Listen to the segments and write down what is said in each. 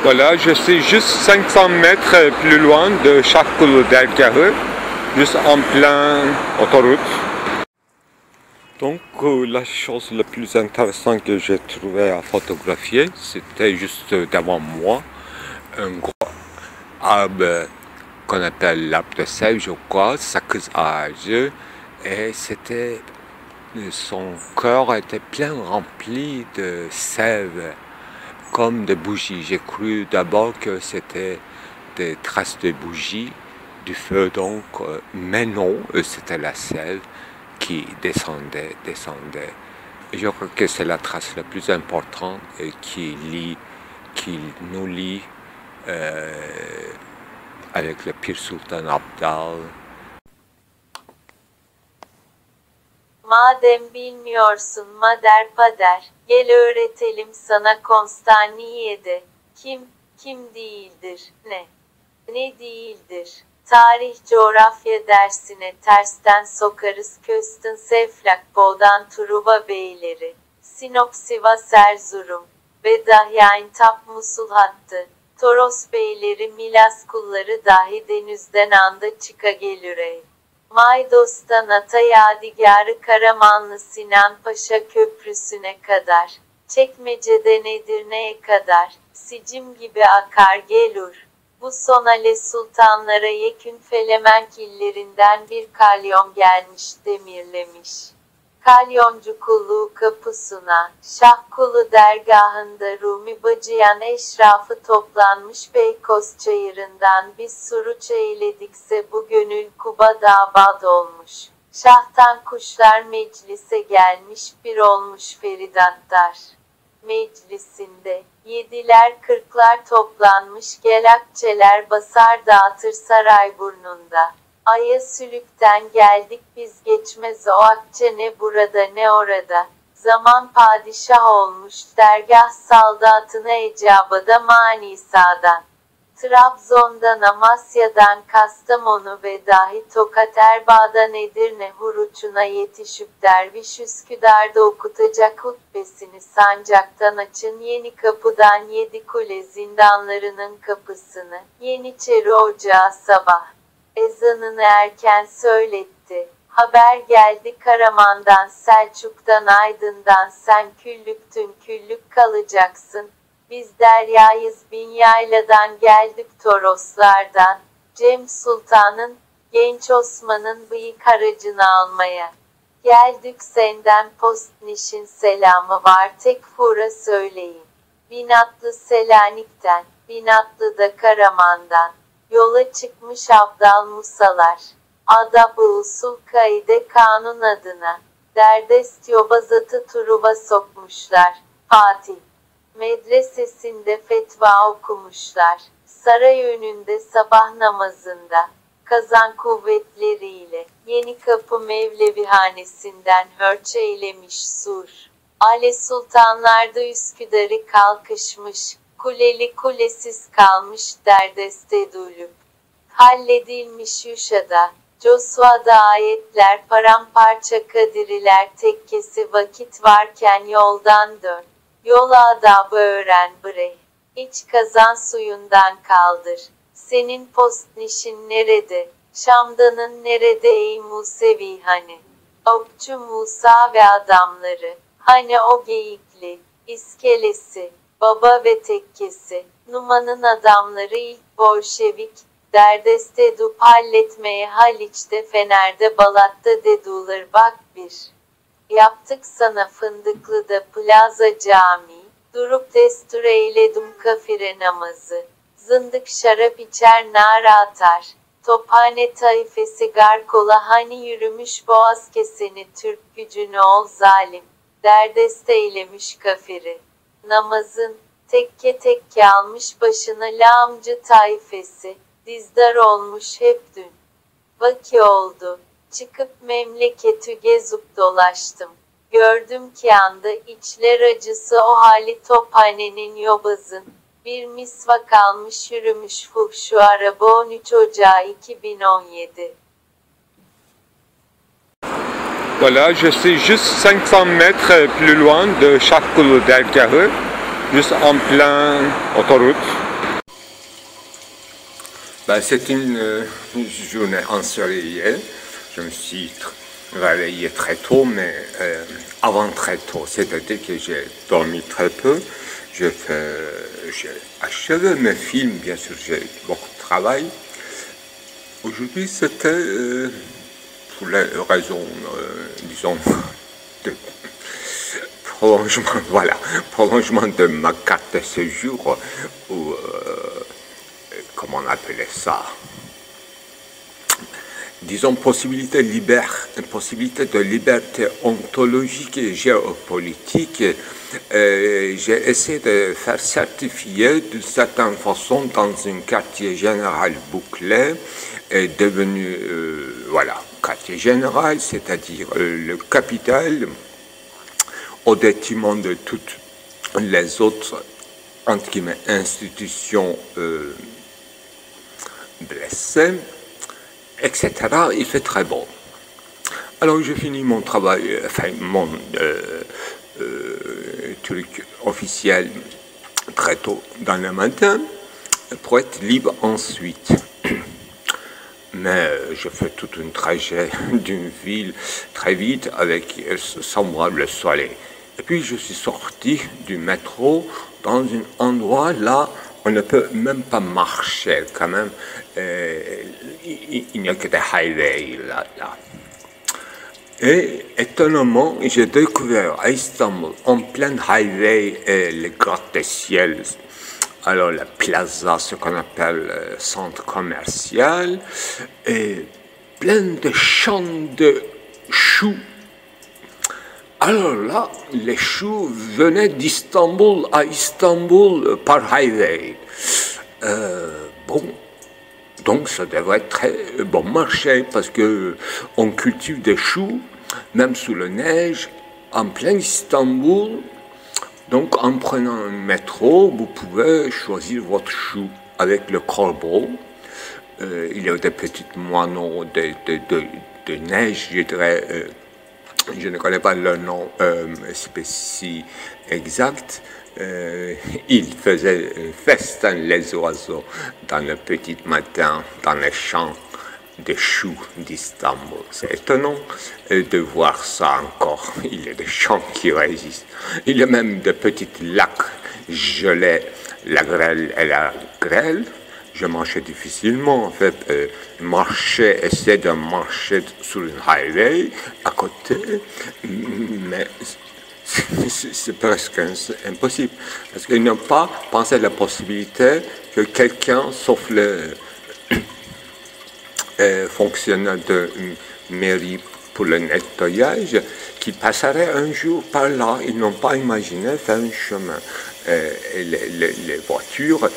Voilà, je suis juste 500 mètres plus loin de Şahkulu dergahı, juste en plein autoroute. Donc la chose la plus intéressante que j'ai trouvé à photographier, c'était juste devant moi, un gros arbre qu'on appelle l'arbre de sève, je crois, sakız ağacı, et c'était, son cœur était plein rempli de sève, comme des bougies. J'ai cru d'abord que c'était des traces de bougies, du feu donc, mais non, c'était la sève qui descendait. Je crois que c'est la trace la plus importante qui nous lie avec le Pir Sultan Abdal. Madem bilmiyorsun mader pader, gel öğretelim sana Konstantiye'de. Kim değildir, ne değildir. Tarih coğrafya dersine tersten sokarız Köstün Seflak Boğdan Truva beyleri. Sinop Sivas Erzurum. Bedahyayn Tap Musul hattı. Toros beyleri Milas kulları dahi denizden anda çıka gelürey. Maydos'tan Ata Yadigarı Karamanlı Sinan Paşa Köprüsü'ne kadar. Çekmece'den Edirne'ye kadar. Sicim gibi akar gelur. Bu sonale sultanlara yekün Felemenk illerinden bir kalyon gelmiş demirlemiş. Kalyoncu kulluğu kapısına, Şahkulu dergahında Rumi bacıyan eşrafı toplanmış Beykoz çayırından biz suruç eyledikse bu gönül Kuba dabad olmuş. Şahtan kuşlar meclise gelmiş bir olmuş Feridattar. Meclisinde, yediler kırklar toplanmış gelakçeler basar dağıtır Sarayburnu'nda. Aya sülükten geldik biz geçmez o akçe ne burada ne orada. Zaman padişah olmuş dergah saldatına ecabada Manisa'dan. Trabzon'dan Amasya'dan Kastamonu ve dahi Tokat Erbaa'dan Edirne huruçuna yetişip derviş Üsküdar'da okutacak hutbesini sancaktan açın Yeni Kapı'dan Yedikule zindanlarının kapısını, Yeniçeri Ocağı sabah ezanını erken söyletti. Haber geldi Karaman'dan Selçuk'tan Aydın'dan sen küllüktün küllük kalacaksın. Biz deryayız bin yayladan geldik Toroslardan, Cem Sultan'ın, genç Osman'ın bıyık aracını almaya. Geldik senden postnişin selamı var tek fura söyleyin. Binatlı Selanik'ten, Binatlı da Karaman'dan, yola çıkmış Abdal Musalar. Adab-ı usul kaide kanun adına, derdest yobazatı Truva sokmuşlar, Fatih. Medresesinde fetva okumuşlar. Saray önünde sabah namazında. Kazan kuvvetleriyle. Yenikapı Mevlevihanesi'nden hörç eylemiş sur. Ale sultanlarda Üsküdar'ı kalkışmış. Kuleli kulesiz kalmış derdeste dülüp. Halledilmiş Yuşa'da. Josua'da ayetler paramparça Kadiriler tekkesi vakit varken yoldan dön. Yol adabı öğren bre. İç kazan suyundan kaldır. Senin postnişin nerede? Şamdanın nerede ey Musevi hani? Okçu Musa ve adamları. Hani o geyikli, iskelesi, baba ve tekkesi. Numan'ın adamları ilk Bolşevik. Derdeste dup halletmeye Haliç'te Fener'de Balat'ta dedular bak bir. Yaptık sana Fındıklı'da Plaza Camii, durup destur eyledim kafire namazı. Zındık şarap içer nara atar, tophane taifesi garkola hani yürümüş boğaz keseni Türk gücünü ol zalim, derdest eylemiş kafiri. Namazın, tekke tekke almış başına lağımcı taifesi, dizdar olmuş hep dün. Vaki oldu. Çıkıp memleketi gezip dolaştım. Gördüm ki anda içler acısı o hali tophanenin yobazın. Bir misvak almış yürümüş fuhşu araba 13 Ocağı 2017. Voilà, je suis juste 500 mètres plus loin de Şahkulu dergahı, juste en plein autoroute. C'est une journée ensoleillée. Je me suis réveillé très tôt, mais avant très tôt, c'est-à-dire que j'ai dormi très peu. J'ai achevé mes films, bien sûr, j'ai beaucoup de travail. Aujourd'hui, c'était pour les raisons, disons, de prolongement, voilà, prolongement de ma carte de séjour, ou comment on appelait ça, disons, possibilité de liberté ontologique et géopolitique. J'ai essayé de faire certifier d'une certaine façon dans un quartier général bouclé, est devenu, voilà, quartier général, c'est-à-dire le capital, au détriment de toutes les autres, entre guillemets, institutions blessées, etc. Il fait très bon. Alors je finis mon travail, enfin mon truc officiel très tôt dans le matin pour être libre ensuite. Mais je fais toute une trajet d'une ville très vite avec sans voir le soleil. Et puis je suis sorti du métro dans un endroit là, on ne peut même pas marcher quand même. Il n'y a que des highways là. Et étonnamment, j'ai découvert à Istanbul, en plein highway, les gratte-ciel. Alors la plaza, ce qu'on appelle centre commercial, et plein de champs de choux. Alors là, les choux venaient d'Istanbul à Istanbul par highway. Bon, donc ça devrait être très bon marché parce que on cultive des choux, même sous la neige, en plein Istanbul. Donc, en prenant un métro, vous pouvez choisir votre chou avec le corbeau. Il y a des petites moineaux de neige, je dirais. Je ne connais pas le nom spécifique exact. Ils faisaient festin les oiseaux dans le petit matin, dans les champs de choux d'Istanbul. C'est étonnant de voir ça encore. Il y a des champs qui résistent. Il y a même de petits lacs gelés, la grêle et la grêle. Je marchais difficilement, en fait. Essayer de marcher sur une highway à côté, mais c'est presque impossible. Parce qu'ils n'ont pas pensé à la possibilité que quelqu'un, sauf le fonctionnaire de mairie pour le nettoyage, qui passerait un jour par là. Ils n'ont pas imaginé faire un chemin. Les voitures,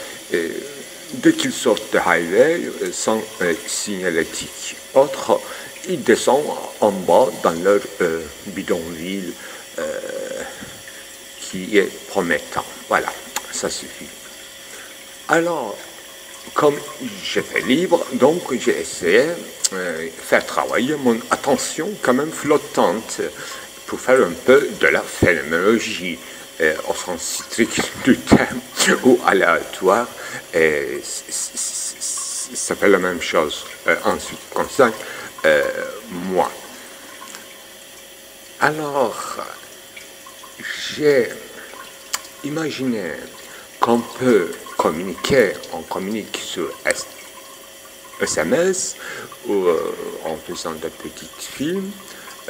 dès qu'ils sortent de highway, sans signalétique autre, ils descendent en bas dans leur bidonville qui est promettant. Voilà, ça suffit. Alors, comme j'étais libre, donc j'ai essayé de faire travailler mon attention quand même flottante pour faire un peu de la phénoménologie au sens strict du terme ou aléatoire. Ça fait la même chose en ce qui concerne moi. Alors, j'ai imaginé qu'on peut communiquer, on communique sur SMS ou en faisant de petits films,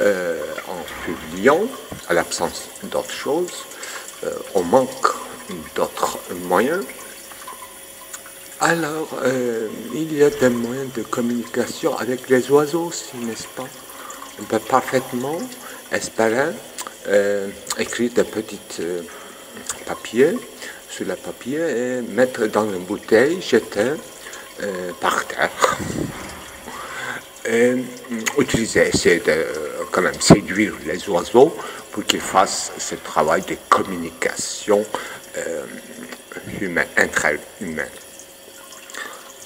en publiant, à l'absence d'autres choses. On manque d'autres moyens. Alors, il y a des moyens de communication avec les oiseaux aussi, n'est-ce pas? On peut parfaitement espérer écrire des petits papiers sur le papier et mettre dans une bouteille, jeter par terre. Et essayer de quand même séduire les oiseaux pour qu'ils fassent ce travail de communication humaine, intra-humaine.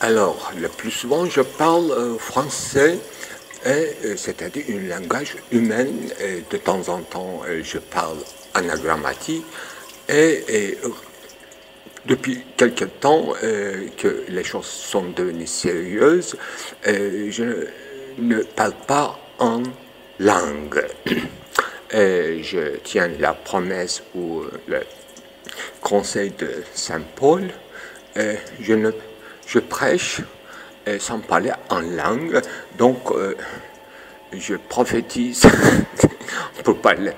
Alors, le plus souvent, je parle français, c'est-à-dire un langage humain. De temps en temps, je parle anagrammatique. Et depuis quelque temps que les choses sont devenues sérieuses, je ne parle pas en langue. Je tiens la promesse ou le conseil de Saint Paul. Je prêche sans parler en langue, donc je prophétise pour parler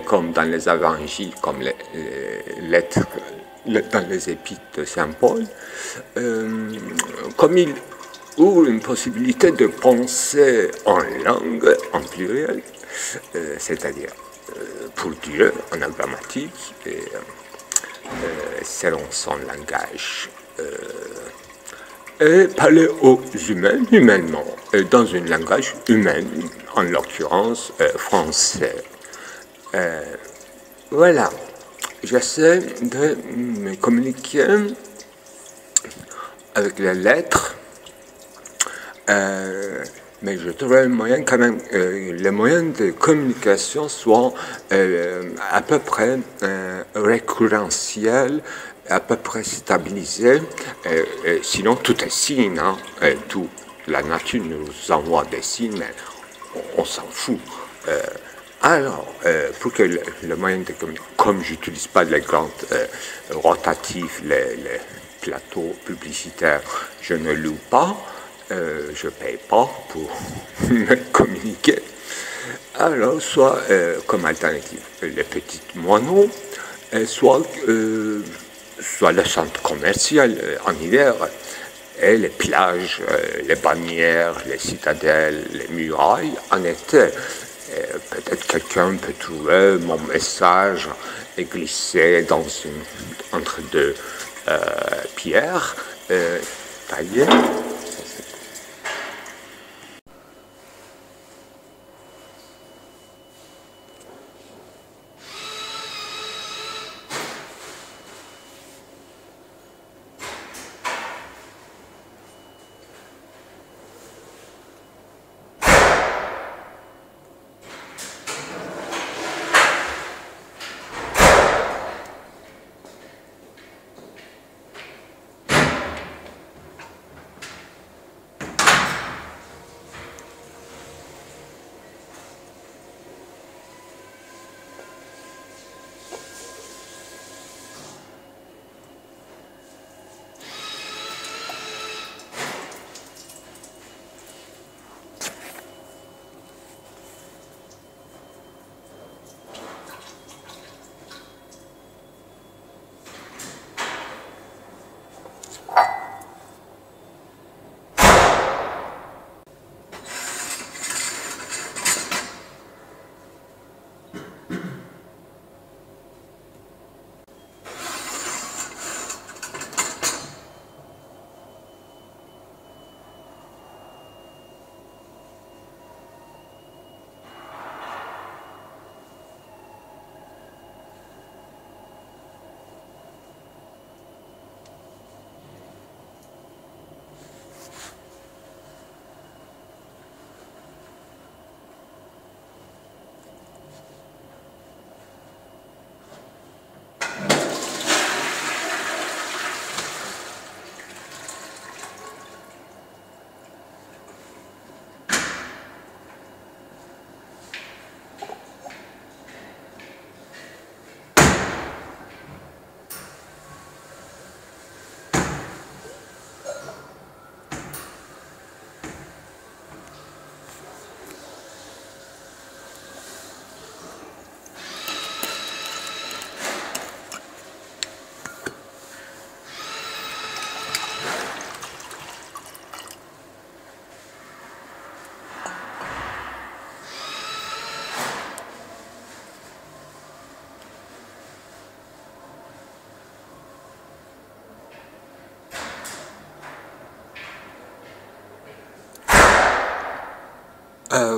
comme dans les évangiles, comme les lettres dans les épîtres de Saint Paul, comme il ouvre une possibilité de penser en langue, en pluriel, c'est-à-dire pour Dieu en grammatique, et selon son langage, et parler aux humains humainement, dans un langage humain, en l'occurrence français. Voilà, j'essaie de me communiquer avec les lettres, mais je trouve le moyen quand même, les moyens de communication soient à peu près récurrentiels, à peu près stabilisés, sinon tout est signe, hein, tout. La nature nous envoie des signes, mais on s'en fout. Alors, pour que le moyen de communication, comme je n'utilise pas les grands rotatifs, les plateaux publicitaires, je ne loue pas, je ne paye pas pour me communiquer. Alors, soit comme alternative, les petits moineaux, soit le centre commercial en hiver, et les plages, les bannières, les citadelles, les murailles en été. Peut-être quelqu'un peut trouver mon message et glisser entre deux pierres taillées.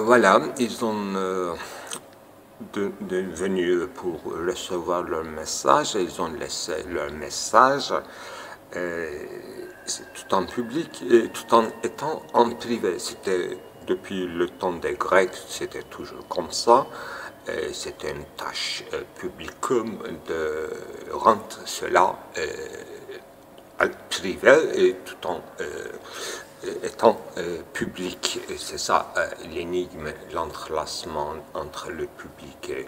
Voilà, ils sont venus pour recevoir leur message et ils ont laissé leur message. C'est tout en public et tout en étant en privé. C'était depuis le temps des Grecs, c'était toujours comme ça. c'est une tâche publique de rendre cela privé tout en étant public. C'est ça l'énigme, l'entrelacement entre le public et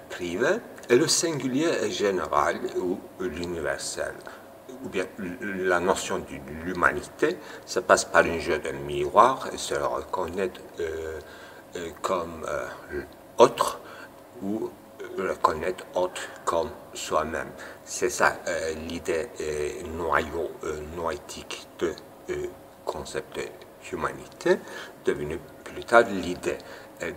privé, et le singulier est général ou l'universel, ou bien la notion de l'humanité, ça passe par un jeu de miroir et se reconnaître comme autre ou reconnaître autre comme soi-même. C'est ça l'idée noétique de concept d'humanité, devenu plus tard l'idée.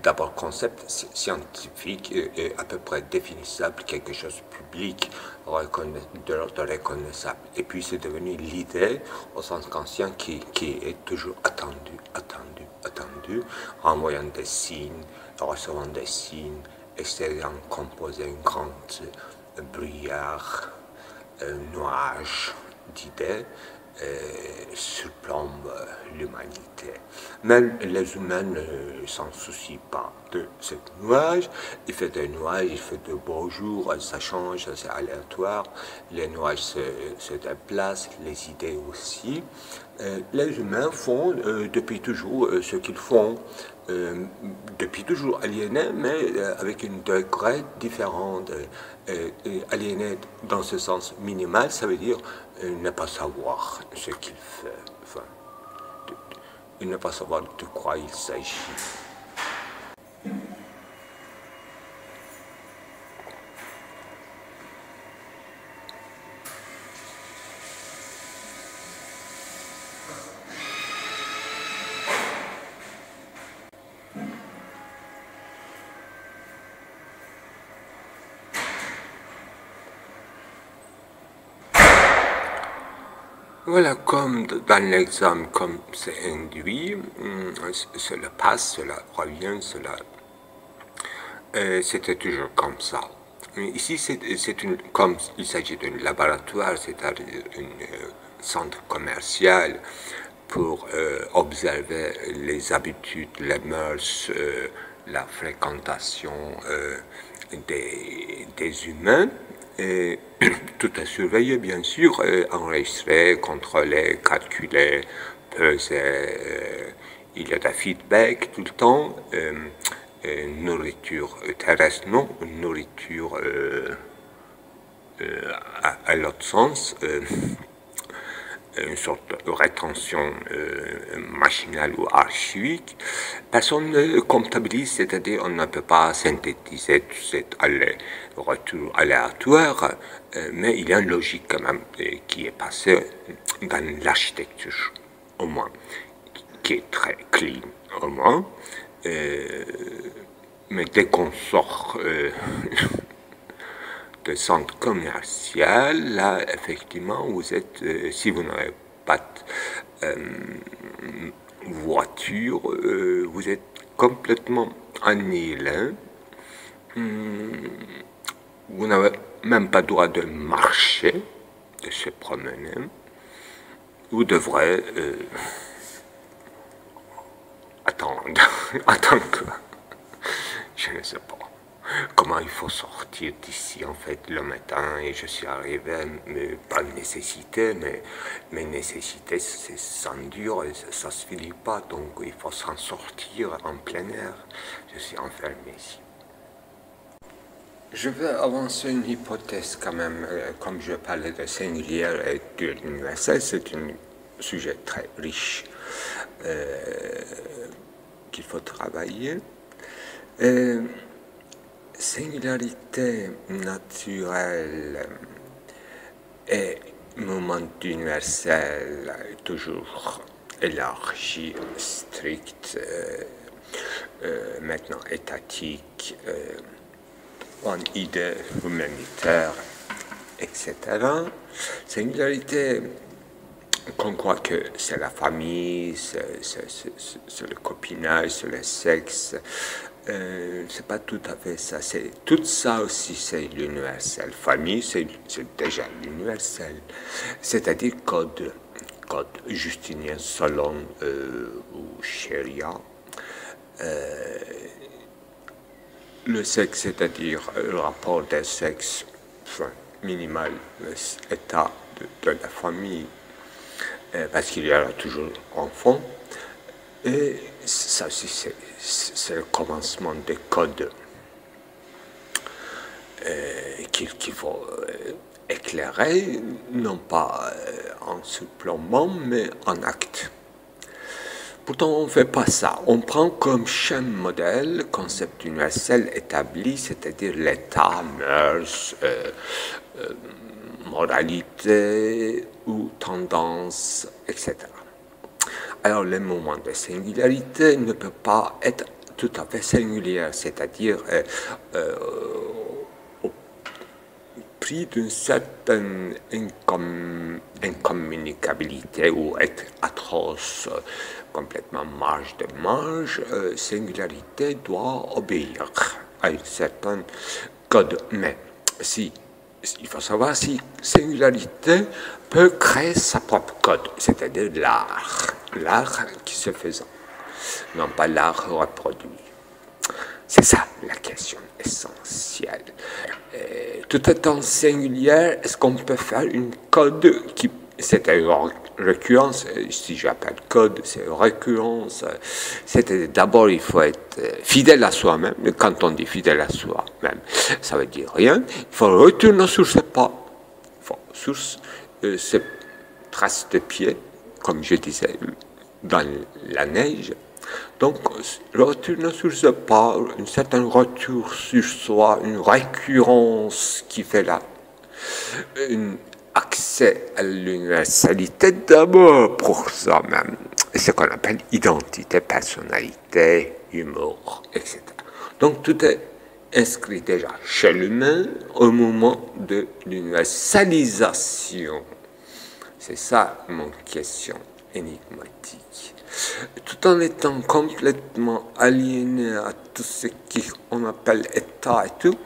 D'abord concept scientifique et à peu près définissable, quelque chose de public, de reconnaissable. Et puis c'est devenu l'idée au sens conscient qui est toujours attendu, envoyant des signes, recevant des signes, essayant de composer une grande bruyère, un nuage d'idées surplombe l'humanité. Mais les humains ne s'en soucient pas de ce nuage. Il fait des nuages, il fait de beaux jours, ça change, c'est aléatoire. Les nuages se déplacent, les idées aussi. Les humains font depuis toujours ce qu'ils font, depuis toujours aliénés, mais avec un degré différent. Aliéné dans ce sens minimal, ça veut dire ne pas savoir ce qu'il fait, enfin, ne pas savoir de quoi il s'agit. Voilà, comme dans l'examen, comme c'est induit, cela passe, cela revient, cela... c'était toujours comme ça. Ici, comme il s'agit d'un laboratoire, c'est-à-dire un centre commercial pour observer les habitudes, les mœurs, la fréquentation des humains. Et tout est surveillé, bien sûr, enregistré, contrôlé, calculé, pesé. Il y a des feedback tout le temps. Nourriture terrestre, non, nourriture à l'autre sens. Une sorte de rétention machinale ou archivique. Personne ne comptabilise, c'est-à-dire on ne peut pas synthétiser tout cet retour aléatoire, mais il y a une logique quand même qui est passée dans l'architecture, au moins, qui est très clean, au moins. Mais dès qu'on sort de centre commercial, là, effectivement, vous êtes, si vous n'avez pas de voiture, vous êtes complètement annihilé. Vous n'avez même pas le droit de marcher, de se promener. Vous devrez attendre. Je ne sais pas comment il faut sortir d'ici en fait le matin, et je suis arrivé, mais pas de nécessité, mais nécessité c'est sans dur et ça se finit pas, donc il faut s'en sortir en plein air. Je suis enfermé ici. Je vais avancer une hypothèse quand même, comme je parlais de singulière et de l'universel, c'est un sujet très riche qu'il faut travailler. Singularité naturelle et moment universel toujours élargi, strict, maintenant étatique, en idée humanitaire, etc. Singularité qu'on croit que c'est la famille, c'est le copinage, c'est le sexe. C'est pas tout à fait ça. Tout ça aussi, c'est l'universel. Famille, c'est déjà l'universel. C'est-à-dire code justinien, Solon ou Sharia. le sexe, c'est-à-dire le rapport des sexes, enfin, minimal, l'état de la famille, parce qu'il y aura toujours enfants. Et ça aussi, c'est le commencement des codes qu'il faut éclairer, non pas en supplément, mais en acte. Pourtant, on ne fait pas ça. On prend comme chaîne modèle, concept universel établi, c'est-à-dire l'état, mœurs, moralité ou tendance, etc. Alors, le moment de singularité ne peut pas être tout à fait singulier, c'est-à-dire au prix d'une certaine incommunicabilité ou être atroce, complètement marge de marge, singularité doit obéir à un certain code. Mais il faut savoir si singularité peut créer sa propre code, c'est-à-dire l'art qui se faisant, non pas l'art reproduit. C'est ça la question essentielle. Tout étant singulier, est-ce qu'on peut faire une code qui... C'est une récurrence, si j'appelle code, c'est une récurrence. D'abord, il faut être fidèle à soi-même. Quand on dit fidèle à soi-même, ça veut dire rien. Il faut retourner sur ses pas, sur ses traces de pied, comme je disais, dans la neige. Donc, retourner sur ce pas, un certain retour sur soi, une récurrence qui fait là, un accès à l'universalité d'abord pour soi-même, ce qu'on appelle identité, personnalité, humour, etc. Donc, tout est inscrit déjà chez l'humain au moment de l'universalisation. C'est ça mon question énigmatique. Tout en étant complètement aliéné à tout ce qu'on appelle État et tout,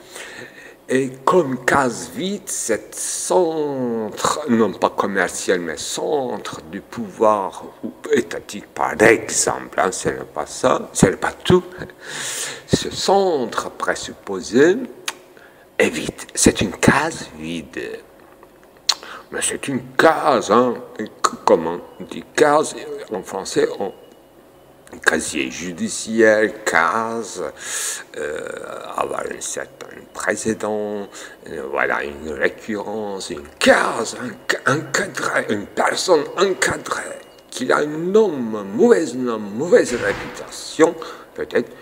et comme case vide, cette centre, non pas commercial, mais centre du pouvoir étatique, par exemple, hein, ce n'est pas ça, ce n'est pas tout. Ce centre présupposé est vide, c'est une case vide. Mais c'est une case, hein, comment on dit case en français, casier judiciaire, case, avoir un certain précédent, voilà, une récurrence, une case, encadré, une personne encadrée, qui a un nom, mauvaise réputation, peut-être,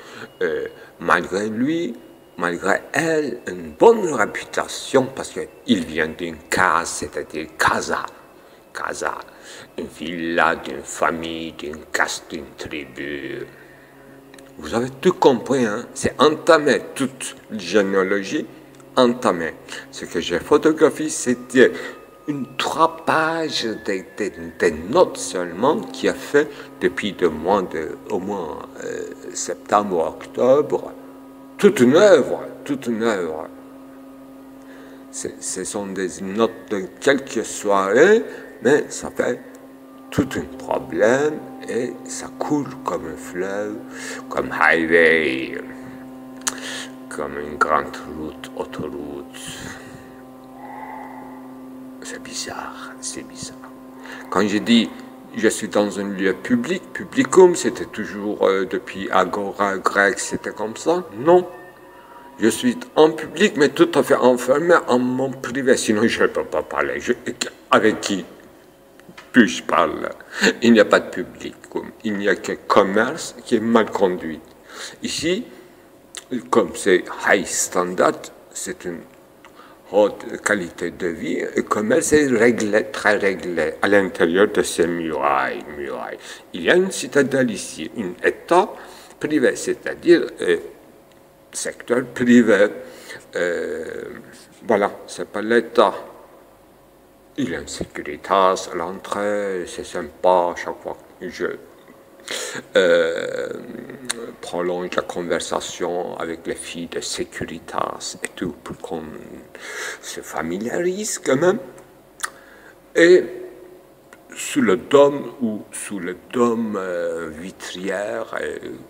malgré lui, malgré elle, une bonne réputation, parce qu'il vient d'une case, c'est-à-dire casa, une villa, d'une famille, d'une caste, d'une tribu. Vous avez tout compris, hein? C'est entamé, toute généalogie entamée. Ce que j'ai photographié, c'était 3 pages de notes seulement qui a fait depuis au moins septembre ou octobre, toute une œuvre. Ce sont des notes de quelques soirées, mais ça fait tout un problème et ça coule comme un fleuve, comme highway, comme une grande autoroute. C'est bizarre. Quand je dis je suis dans un lieu public, publicum, c'était toujours depuis Agora grec, c'était comme ça. Non. Je suis en public, mais tout à fait enfermé en mon privé, sinon je ne peux pas parler. Avec qui puis-je parler? Il n'y a pas de public, il n'y a que commerce qui est mal conduit. Ici, comme c'est high standard, c'est une haute qualité de vie, le commerce est réglé, très réglé, à l'intérieur de ces murailles. Il y a une citadelle ici, un État privé, c'est-à-dire secteur privé. Voilà, c'est pas l'État. Il y a une Securitas à l'entrée, c'est sympa, chaque fois que je prolonge la conversation avec les filles de Securitas et tout, pour qu'on se familiarise quand même. Et sous le dôme ou sous le dôme vitrière,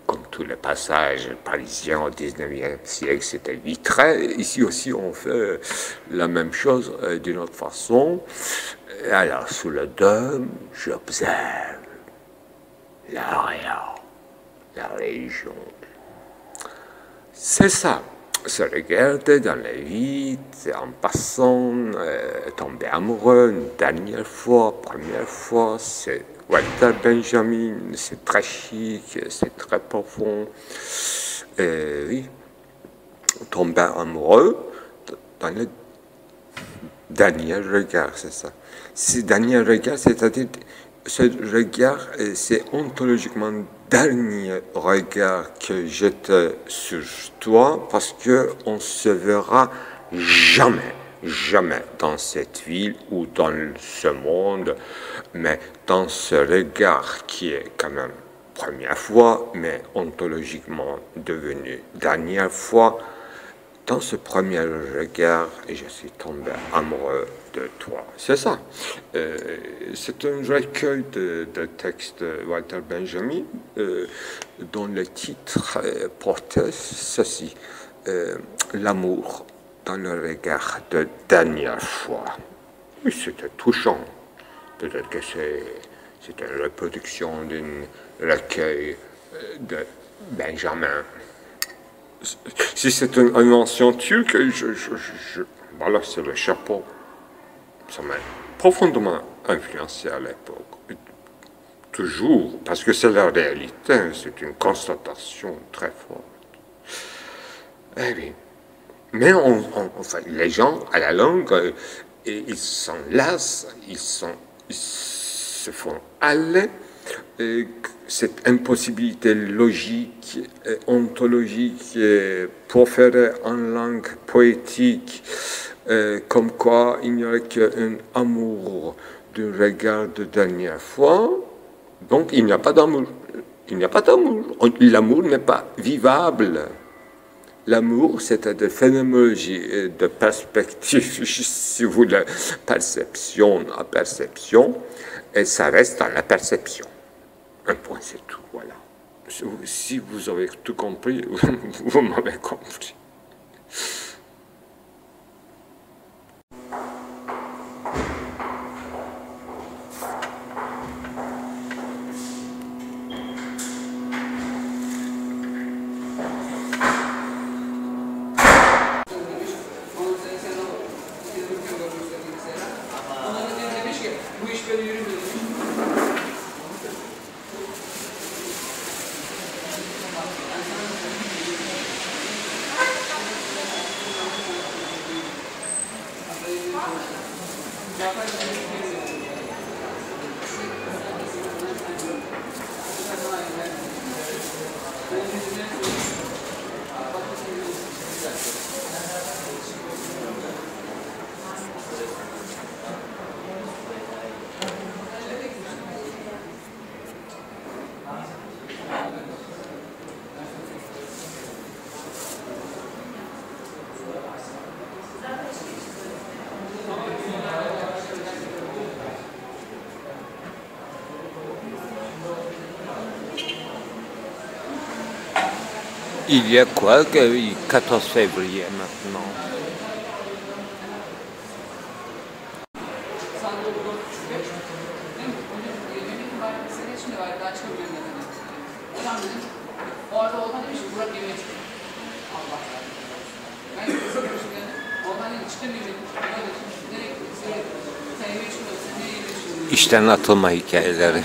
comme tous les passages parisiens au 19e siècle, c'était vitré. Ici aussi, on fait la même chose d'une autre façon. Alors, sous le dôme, j'observe l'area, la région. C'est ça. Se regarder dans les vitres, en passant, tomber amoureux une dernière fois, première fois, c'est Walter Benjamin, c'est très chic, c'est très profond. Oui, tomber amoureux dans le dernier regard, c'est ça. Ce dernier regard, c'est-à-dire ce regard, c'est ontologiquement dernier regard que jette sur toi, parce que on se verra jamais, jamais dans cette ville ou dans ce monde, mais dans ce regard qui est quand même première fois, mais ontologiquement devenu dernière fois. Dans ce premier regard, je suis tombé amoureux de toi. C'est ça. C'est un recueil de textes de Walter Benjamin dont le titre portait ceci, l'amour dans le regard de dernière fois. Oui, c'était touchant. Peut-être que c'est une reproduction d'un recueil de Benjamin. Si c'est une invention turque, voilà, c'est le chapeau. Ça m'a profondément influencé à l'époque. Toujours, parce que c'est la réalité, c'est une constatation très forte. Eh bien, mais enfin, les gens, à la longue, ils s'en lassent, ils se font aller. Cette impossibilité logique et ontologique proférée en langue poétique, comme quoi il n'y aurait qu'un amour du regard de dernière fois, donc il n'y a pas d'amour. Il n'y a pas d'amour. L'amour n'est pas vivable. L'amour, c'est de phénoménologie, de perspective, si vous voulez, perception à perception, et ça reste dans la perception. Un point, c'est tout, voilà. Si vous avez tout compris, vous m'avez compris. Il y a quoi, 14 février maintenant? İşten atılma hikayeleri.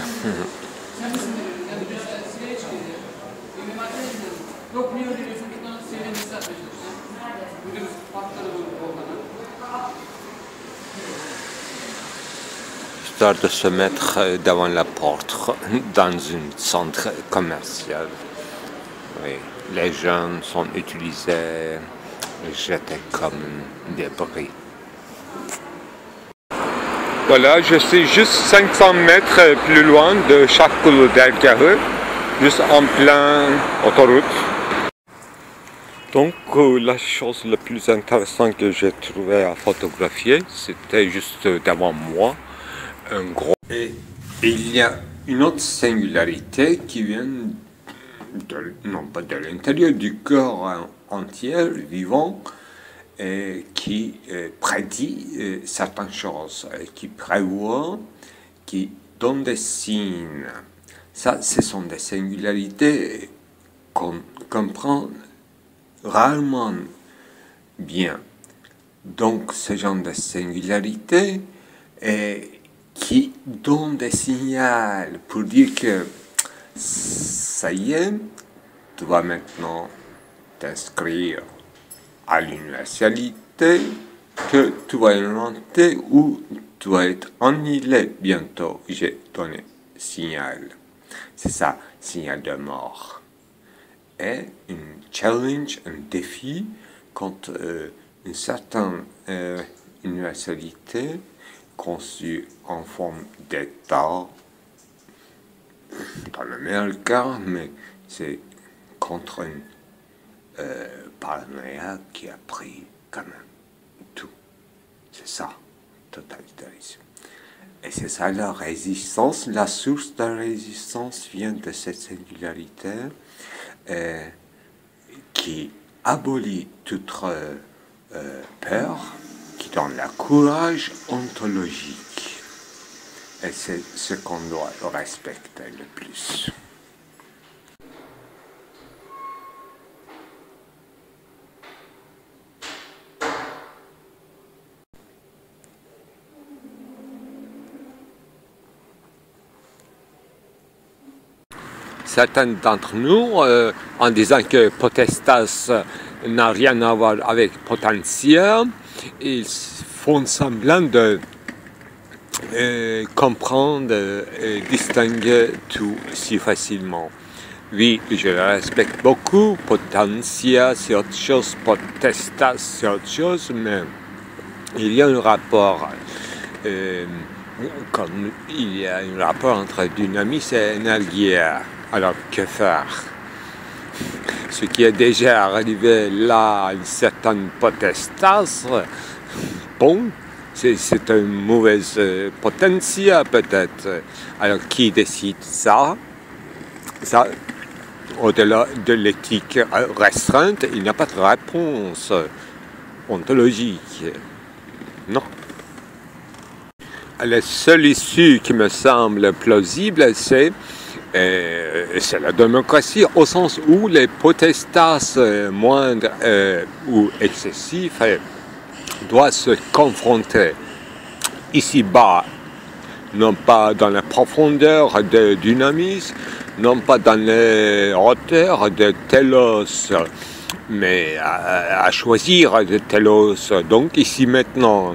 Histoire de se mettre devant la porte dans un centre commercial. Oui, les jeunes sont utilisés, jetés comme des bris. Voilà, je suis juste 500 mètres plus loin de Çakkulu-Dergahı, juste en plein autoroute. Donc la chose la plus intéressante que j'ai trouvé à photographier, c'était juste devant moi un gros... Et Et il y a une autre singularité qui vient, non pas de l'intérieur, du corps entier, vivant, qui prédit certaines choses, qui prévoit, qui donne des signes. Ça, ce sont des singularités qu'on comprend rarement bien. Donc, ce genre de singularité qui donne des signaux pour dire que ça y est, tu vas maintenant t'inscrire à l'universalité, que tu vas inventer ou tu vas être annihilé bientôt. J'ai donné signal. C'est ça, signal de mort. Et une challenge, un défi contre une certaine universalité conçue en forme d'État, dans le meilleur cas, mais c'est contre une paranoïa qui a pris quand même tout. C'est ça, totalitarisme. Et c'est ça la résistance, la source de la résistance vient de cette singularité qui abolit toute peur, qui donne le courage ontologique. Et c'est ce qu'on doit respecter le plus. Certains d'entre nous, en disant que potestas n'a rien à voir avec potentia, ils font semblant de comprendre et distinguer tout si facilement. Oui, je le respecte beaucoup, potentia c'est autre chose, potestas c'est autre chose, mais il y a un rapport. Comme il y a un rapport entre dynamisme et énergie. Alors, que faire? Ce qui est déjà arrivé là à une certaine potestas, bon, c'est une mauvaise potentia peut-être. Alors, qui décide ça? Ça, au-delà de l'éthique restreinte, il n'y a pas de réponse ontologique. Non. La seule issue qui me semble plausible, c'est la démocratie, au sens où les potestas moindres ou excessifs doivent se confronter ici-bas, non pas dans la profondeur de dynamisme, non pas dans les hauteurs de télos, mais à choisir de télos. Donc ici maintenant,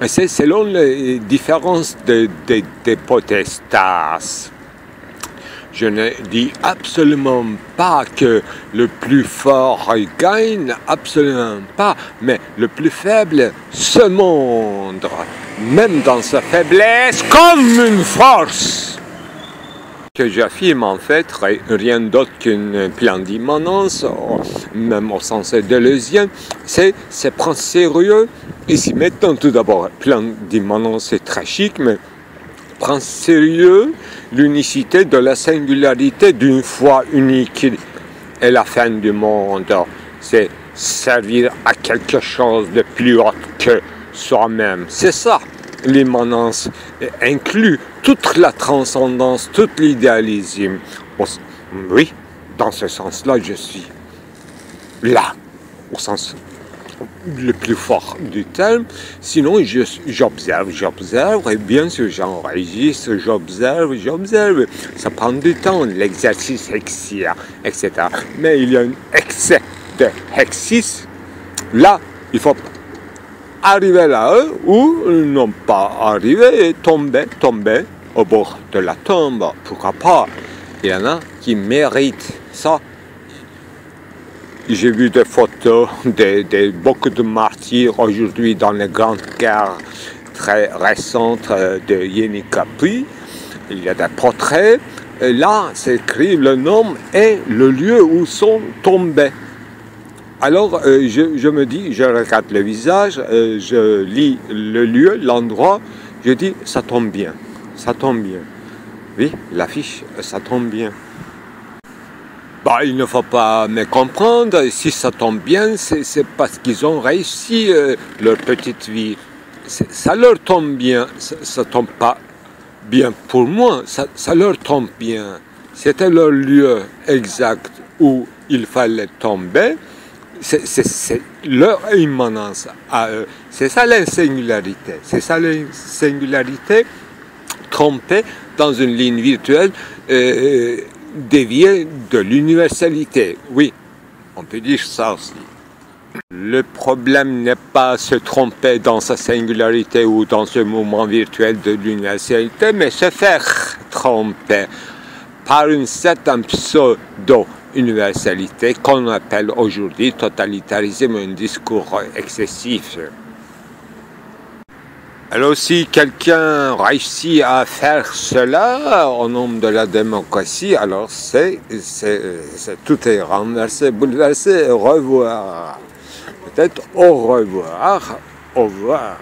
c'est selon les différences des potestas. Je ne dis absolument pas que le plus fort gagne, absolument pas, mais le plus faible se montre, même dans sa faiblesse, comme une force. Ce que j'affirme en fait, rien d'autre qu'un plan d'immanence, même au sens deleuzien, c'est prendre sérieux. Ici maintenant, tout d'abord, plan d'immanence c'est très chic, mais prendre sérieux l'unicité de la singularité d'une foi unique et la fin du monde. C'est servir à quelque chose de plus haut que soi-même. C'est ça, l'immanence inclut toute la transcendance, tout l'idéalisme. Oui, dans ce sens-là, je suis là, au sens le plus fort du terme. Sinon, j'observe, et bien sûr, j'enregistre, j'observe. Ça prend du temps, l'exercice hexier, etc. Mais il y a un excès de hexis. Là, il faut arriver là ou non pas arriver et tomber au bord de la tombe. Pourquoi pas? Il y en a qui méritent ça. J'ai vu des photos de beaucoup de martyrs aujourd'hui dans les grandes guerres très récentes de Yenikapui. Il y a des portraits. Et là, c'est écrit le nom et le lieu où sont tombés. Alors, je me dis, je regarde le visage, je lis le lieu, l'endroit, je dis, ça tombe bien, ça tombe bien. Oui, l'affiche, ça tombe bien. Bah, il ne faut pas me comprendre, si ça tombe bien, c'est parce qu'ils ont réussi leur petite vie. Ça leur tombe bien, ça tombe pas bien pour moi, ça leur tombe bien. C'était leur lieu exact où il fallait tomber, c'est leur immanence à eux. C'est ça la singularité, c'est ça la singularité trompée dans une ligne virtuelle déviée de l'universalité. Oui, on peut dire ça aussi. Le problème n'est pas se tromper dans sa singularité ou dans ce moment virtuel de l'universalité, mais se faire tromper par une certaine pseudo-universalité qu'on appelle aujourd'hui totalitarisme, un discours excessif. Alors si quelqu'un réussit à faire cela au nom de la démocratie, alors tout est renversé, bouleversé, au revoir. Peut-être au revoir, au revoir.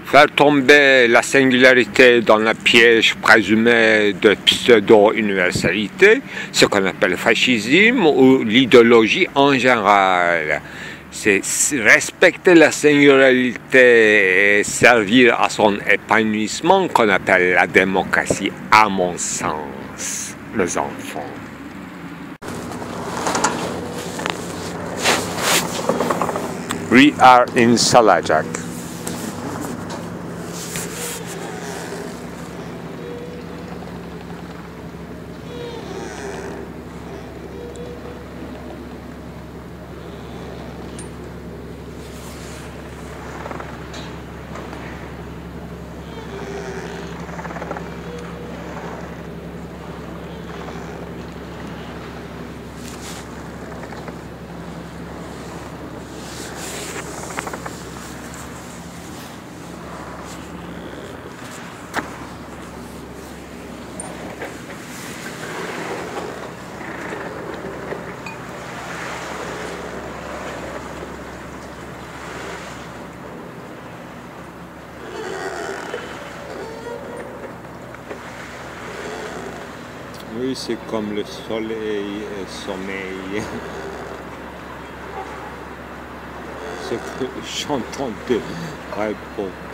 Faire tomber la singularité dans le piège présumé de pseudo-universalité, ce qu'on appelle le fascisme ou l'idéologie en général. C'est respecter la singularité et servir à son épanouissement qu'on appelle la démocratie, à mon sens, les enfants. We are in Salajak. Oui, c'est comme le soleil et le sommeil. Ce que j'entends de répondre.